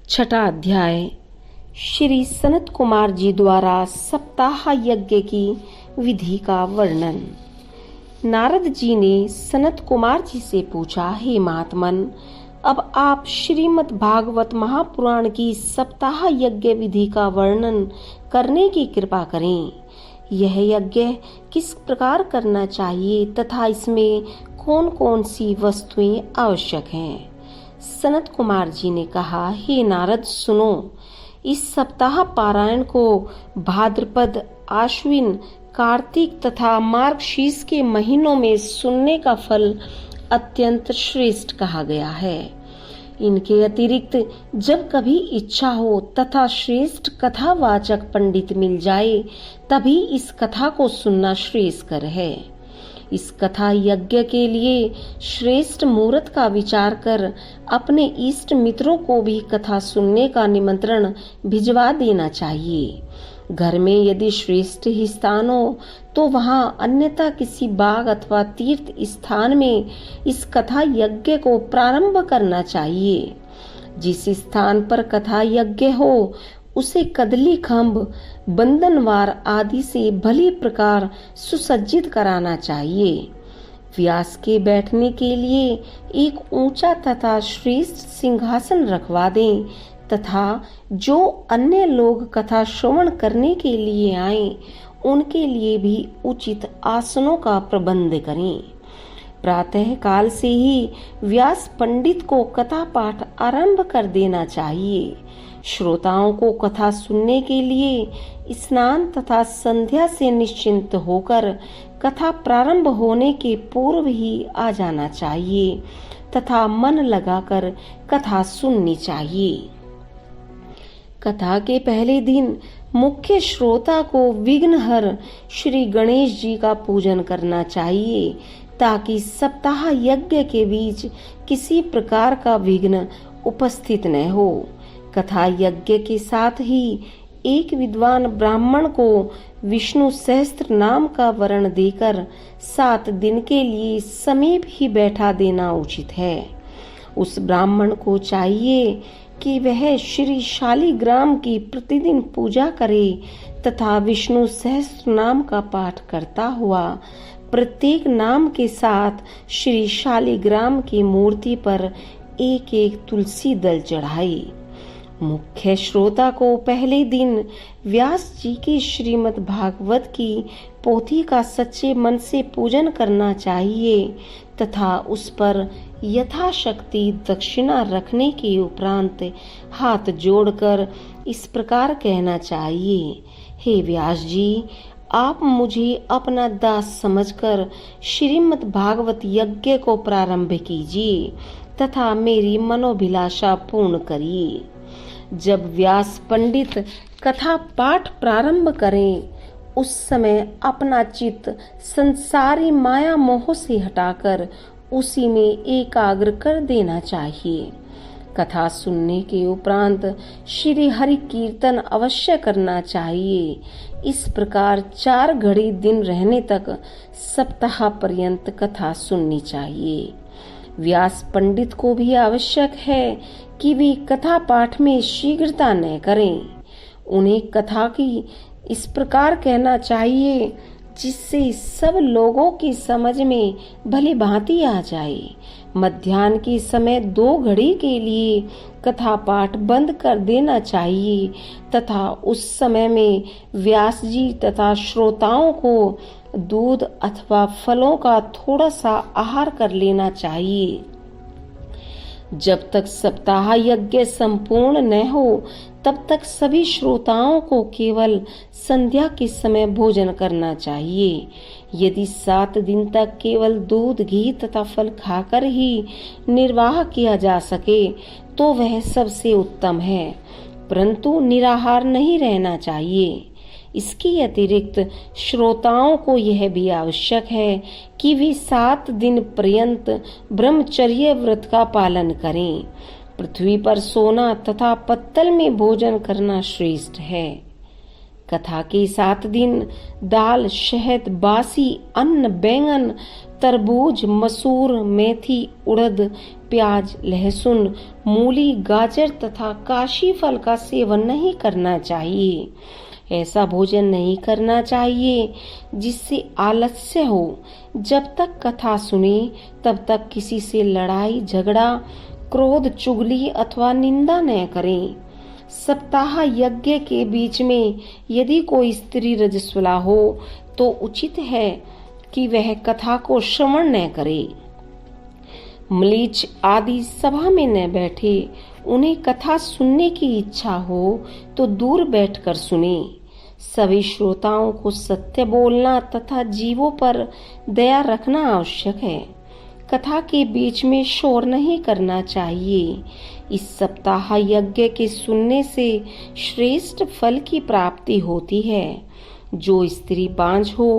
छठा अध्याय। श्री सनत कुमार जी द्वारा सप्ताह यज्ञ की विधि का वर्णन। नारद जी ने सनत कुमार जी से पूछा, हे महात्मन, अब आप श्रीमद् भागवत महापुराण की सप्ताह यज्ञ विधि का वर्णन करने की कृपा करें। यह यज्ञ किस प्रकार करना चाहिए तथा इसमें कौन कौन सी वस्तुएं आवश्यक हैं। सनत कुमार जी ने कहा, हे नारद, सुनो। इस सप्ताह पारायण को भाद्रपद, आश्विन, कार्तिक तथा मार्गशीर्ष के महीनों में सुनने का फल अत्यंत श्रेष्ठ कहा गया है। इनके अतिरिक्त जब कभी इच्छा हो तथा श्रेष्ठ कथावाचक पंडित मिल जाए तभी इस कथा को सुनना श्रेयस्कर है। इस कथा यज्ञ के लिए श्रेष्ठ मुहूर्त का विचार कर अपने इष्ट मित्रों को भी कथा सुनने का निमंत्रण भिजवा देना चाहिए। घर में यदि श्रेष्ठ ही स्थान हो तो वहां अन्यथा किसी बाग अथवा तीर्थ स्थान में इस कथा यज्ञ को प्रारंभ करना चाहिए। जिस स्थान पर कथा यज्ञ हो उसे कदली खंभ, बंधनवार आदि से भली प्रकार सुसज्जित कराना चाहिए। व्यास के बैठने के लिए एक ऊंचा तथा श्रेष्ठ सिंहासन रखवा दें तथा जो अन्य लोग कथा श्रवण करने के लिए आए उनके लिए भी उचित आसनों का प्रबंध करें। प्रातः काल से ही व्यास पंडित को कथा पाठ आरंभ कर देना चाहिए। श्रोताओं को कथा सुनने के लिए स्नान तथा संध्या से निश्चिंत होकर कथा प्रारंभ होने के पूर्व ही आ जाना चाहिए तथा मन लगाकर कथा सुननी चाहिए। कथा के पहले दिन मुख्य श्रोता को विघ्नहर श्री गणेश जी का पूजन करना चाहिए ताकि सप्ताह यज्ञ के बीच किसी प्रकार का विघ्न उपस्थित न हो। कथा यज्ञ के साथ ही एक विद्वान ब्राह्मण को विष्णु सहस्त्र नाम का वर्ण देकर 7 दिन के लिए समीप ही बैठा देना उचित है। उस ब्राह्मण को चाहिए कि वह श्री शालिग्राम की प्रतिदिन पूजा करे तथा विष्णु सहस्त्र नाम का पाठ करता हुआ प्रत्येक नाम के साथ श्री शालिग्राम की मूर्ति पर एक एक तुलसी दल चढ़ाए। मुख्य श्रोता को पहले दिन व्यास जी की श्रीमद् भागवत की पोथी का सच्चे मन से पूजन करना चाहिए तथा उस पर यथाशक्ति दक्षिणा रखने के उपरांत हाथ जोड़कर इस प्रकार कहना चाहिए, हे व्यास जी, आप मुझे अपना दास समझकर श्रीमद् भागवत यज्ञ को प्रारंभ कीजिए तथा मेरी मनोभिलाषा पूर्ण करिए। जब व्यास पंडित कथा पाठ प्रारंभ करें उस समय अपना चित्त संसारी माया मोह से हटाकर उसी में एकाग्र कर देना चाहिए। कथा सुनने के उपरांत श्री हरि कीर्तन अवश्य करना चाहिए। इस प्रकार 4 घड़ी दिन रहने तक सप्ताह पर्यंत कथा सुननी चाहिए। व्यास पंडित को भी आवश्यक है कि वे कथा पाठ में शीघ्रता न करें। उन्हें कथा की इस प्रकार कहना चाहिए जिससे सब लोगों की समझ में भली भांति आ जाए। मध्याह्न के समय 2 घड़ी के लिए कथा पाठ बंद कर देना चाहिए तथा उस समय में व्यास जी तथा श्रोताओं को दूध अथवा फलों का थोड़ा सा आहार कर लेना चाहिए। जब तक सप्ताह यज्ञ संपूर्ण न हो तब तक सभी श्रोताओं को केवल संध्या के समय भोजन करना चाहिए। यदि 7 दिन तक केवल दूध, घी तथा फल खाकर ही निर्वाह किया जा सके तो वह सबसे उत्तम है, परंतु निराहार नहीं रहना चाहिए। इसके अतिरिक्त श्रोताओं को यह भी आवश्यक है कि वे 7 दिन पर्यंत ब्रह्मचर्य व्रत का पालन करें। पृथ्वी पर सोना तथा पत्तल में भोजन करना श्रेष्ठ है। कथा के 7 दिन दाल, शहद, बासी अन्न, बैंगन, तरबूज, मसूर, मेथी, उड़द, प्याज, लहसुन, मूली, गाजर तथा काशी फल का सेवन नहीं करना चाहिए। ऐसा भोजन नहीं करना चाहिए जिससे आलस्य हो। जब तक कथा सुने तब तक किसी से लड़ाई झगड़ा, क्रोध, चुगली अथवा निंदा न करें। सप्ताह यज्ञ के बीच में यदि कोई स्त्री रजस्वला हो तो उचित है कि वह कथा को श्रवण न करे। म्लेच्छ आदि सभा में न बैठे। उन्हें कथा सुनने की इच्छा हो तो दूर बैठकर सुने। सभी श्रोताओं को सत्य बोलना तथा जीवों पर दया रखना आवश्यक है। कथा के बीच में शोर नहीं करना चाहिए। इस सप्ताह यज्ञ के सुनने से श्रेष्ठ फल की प्राप्ति होती है। जो स्त्री बांझ हो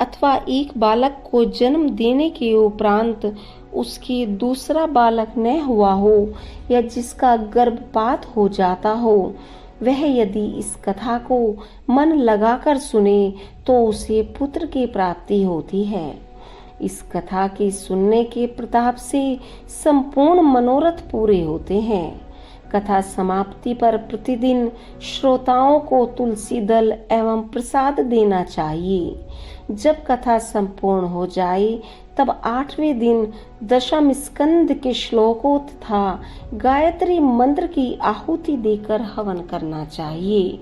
अथवा एक बालक को जन्म देने के उपरांत उसके दूसरा बालक न हुआ हो या जिसका गर्भपात हो जाता हो, वह यदि इस कथा को मन लगाकर सुने तो उसे पुत्र की प्राप्ति होती है। इस कथा के सुनने के प्रताप से संपूर्ण मनोरथ पूरे होते हैं। कथा समाप्ति पर प्रतिदिन श्रोताओं को तुलसी दल एवं प्रसाद देना चाहिए। जब कथा संपूर्ण हो जाए तब 8वें दिन दशम स्कंद के श्लोकों तथा गायत्री मंत्र की आहुति देकर हवन करना चाहिए।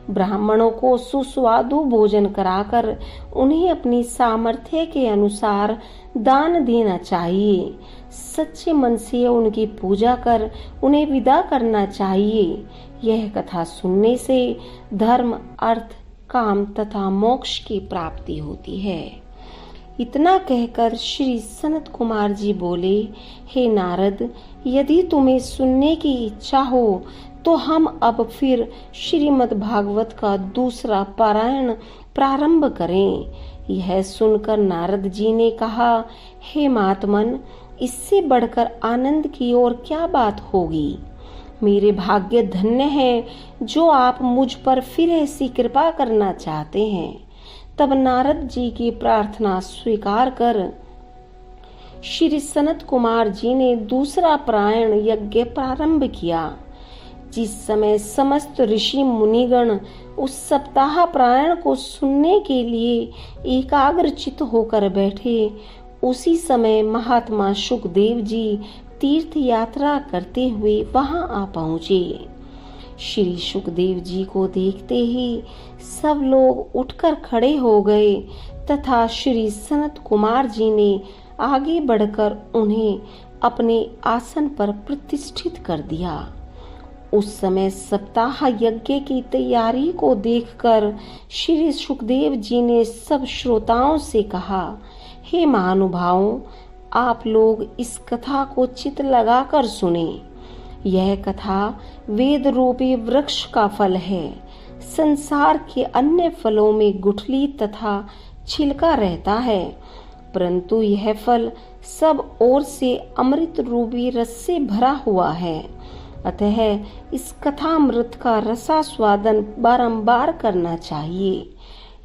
ब्राह्मणों को सुस्वादु भोजन कराकर उन्हें अपनी सामर्थ्य के अनुसार दान देना चाहिए। सच्चे मन से उनकी पूजा कर उन्हें विदा करना चाहिए। यह कथा सुनने से धर्म, अर्थ, काम तथा मोक्ष की प्राप्ति होती है। इतना कहकर श्री सनत कुमार जी बोले, हे नारद, यदि तुम्हें सुनने की इच्छा हो तो हम अब फिर श्रीमद् भागवत का दूसरा पारायण प्रारंभ करें। यह सुनकर नारद जी ने कहा, हे महात्मन, इससे बढ़कर आनंद की और क्या बात होगी। मेरे भाग्य धन्य है जो आप मुझ पर फिर ऐसी कृपा करना चाहते हैं। तब नारद जी की प्रार्थना स्वीकार कर श्री सनत कुमार जी ने दूसरा पारायण यज्ञ प्रारंभ किया। जिस समय समस्त ऋषि मुनिगण उस सप्ताह पारायण को सुनने के लिए एकाग्रचित होकर बैठे, उसी समय महात्मा सुखदेव जी तीर्थ यात्रा करते हुए वहां आ पहुंचे। श्री सुखदेव जी को देखते ही सब लोग उठकर खड़े हो गए तथा श्री सनत कुमार जी ने आगे बढ़कर उन्हें अपने आसन पर प्रतिष्ठित कर दिया। उस समय सप्ताह यज्ञ की तैयारी को देखकर श्री सुखदेव जी ने सब श्रोताओं से कहा, हे महानुभावों, आप लोग इस कथा को चित्त लगाकर सुने। यह कथा वेद रूपी वृक्ष का फल है। संसार के अन्य फलों में गुठली तथा छिलका रहता है, परंतु यह फल सब ओर से अमृत रूपी रस से भरा हुआ है। अतः इस कथामृत का रसास्वादन बारंबार करना चाहिए।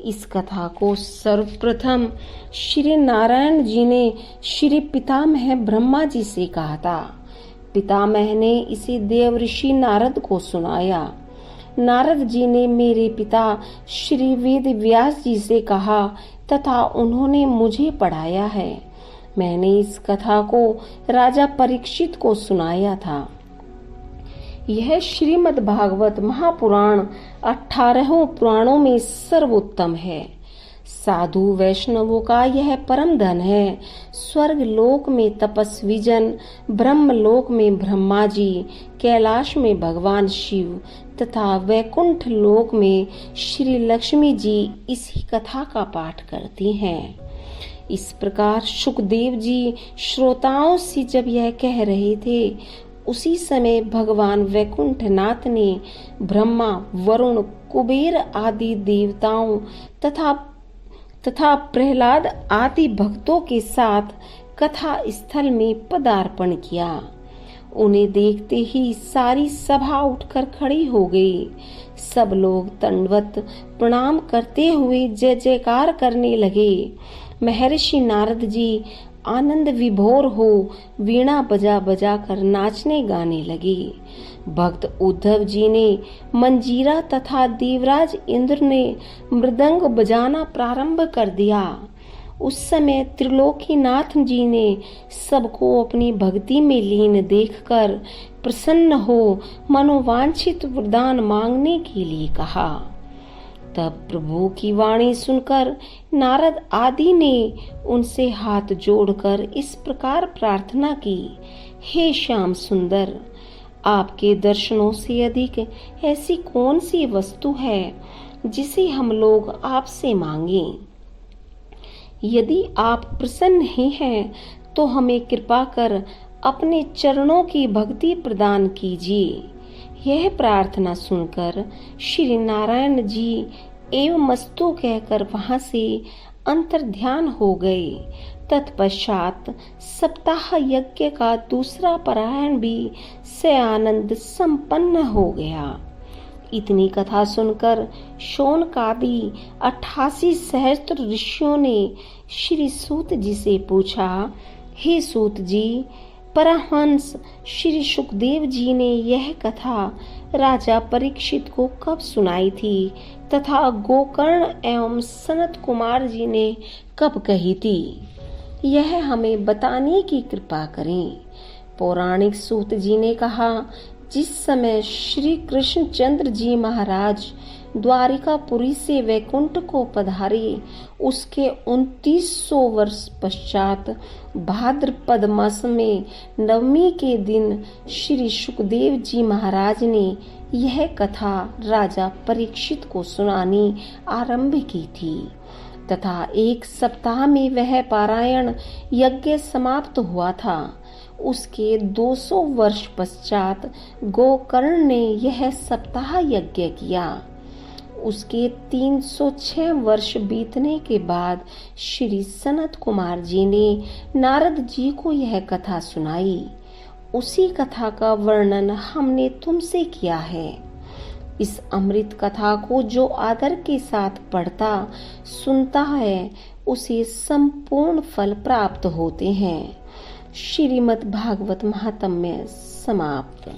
इस कथा को सर्वप्रथम श्री नारायण जी ने श्री पितामह ब्रह्मा जी से कहा था। पितामह ने इसे देवऋषि नारद को सुनाया। नारद जी ने मेरे पिता श्री वेद व्यास जी से कहा तथा उन्होंने मुझे पढ़ाया है। मैंने इस कथा को राजा परीक्षित को सुनाया था। यह श्रीमद् भागवत महापुराण 18 पुराणों में सर्वोत्तम है। साधु वैष्णवों का यह परम धन है। स्वर्ग लोक में तपस्वी जन, ब्रह्म लोक में ब्रह्मा जी, कैलाश में भगवान शिव तथा वैकुंठ लोक में श्री लक्ष्मी जी इसी कथा का पाठ करती हैं। इस प्रकार सुखदेव जी श्रोताओं से जब यह कह रहे थे, उसी समय भगवान वैकुंठनाथ ने ब्रह्मा, वरुण, कुबेर आदि देवताओं तथा प्रहलाद आदि भक्तों के साथ कथा स्थल में पदार्पण किया। उन्हें देखते ही सारी सभा उठकर खड़ी हो गई। सब लोग दंडवत प्रणाम करते हुए जय जयकार करने लगे। महर्षि नारद जी आनंद विभोर हो वीणा बजा बजा कर नाचने गाने लगे। भक्त उद्धव जी ने मंजीरा तथा देवराज इंद्र ने मृदंग बजाना प्रारंभ कर दिया। उस समय त्रिलोकीनाथ जी ने सबको अपनी भक्ति में लीन देखकर प्रसन्न हो मनोवांछित वरदान मांगने के लिए कहा। तब प्रभु की वाणी सुनकर नारद आदि ने उनसे हाथ जोड़कर इस प्रकार प्रार्थना की, हे श्याम सुंदर, आपके दर्शनों से अधिक ऐसी कौन सी वस्तु है जिसे हम लोग आपसे मांगें? यदि आप प्रसन्न ही हैं तो हमें कृपा कर अपने चरणों की भक्ति प्रदान कीजिए। यह प्रार्थना सुनकर श्री नारायण जी एवं मस्तु कहकर वहां से अंतर्ध्यान हो गए। तत्पश्चात सप्ताह यज्ञ का दूसरा पारायण भी से आनंद संपन्न हो गया। इतनी कथा सुनकर शौनकादि 88 सहस्त्र ऋषियों ने श्री सूत जी से पूछा, हे सूत जी, परमहंस श्री सुखदेव जी ने यह कथा राजा परीक्षित को कब सुनाई थी तथा गोकर्ण एवं सनत कुमार जी ने कब कही थी? यह हमें बताने की कृपा करें। पौराणिक सूत जी ने कहा, जिस समय श्री कृष्णचंद्र जी महाराज द्वारिकापुरी से वैकुंठ को पधारे, उसके 2900 वर्ष पश्चात भाद्रपद मास में नवमी के दिन श्री सुखदेव जी महाराज ने यह कथा राजा परीक्षित को सुनानी आरंभ की थी तथा 1 सप्ताह में वह पारायण यज्ञ समाप्त हुआ था। उसके 200 वर्ष पश्चात गोकर्ण ने यह सप्ताह यज्ञ किया। उसके 306 वर्ष बीतने के बाद श्री सनत कुमार जी ने नारद जी को यह कथा सुनाई। उसी कथा का वर्णन हमने तुमसे किया है। इस अमृत कथा को जो आदर के साथ पढ़ता सुनता है, उसे संपूर्ण फल प्राप्त होते हैं। श्रीमद् भागवत महात्म्य समाप्त।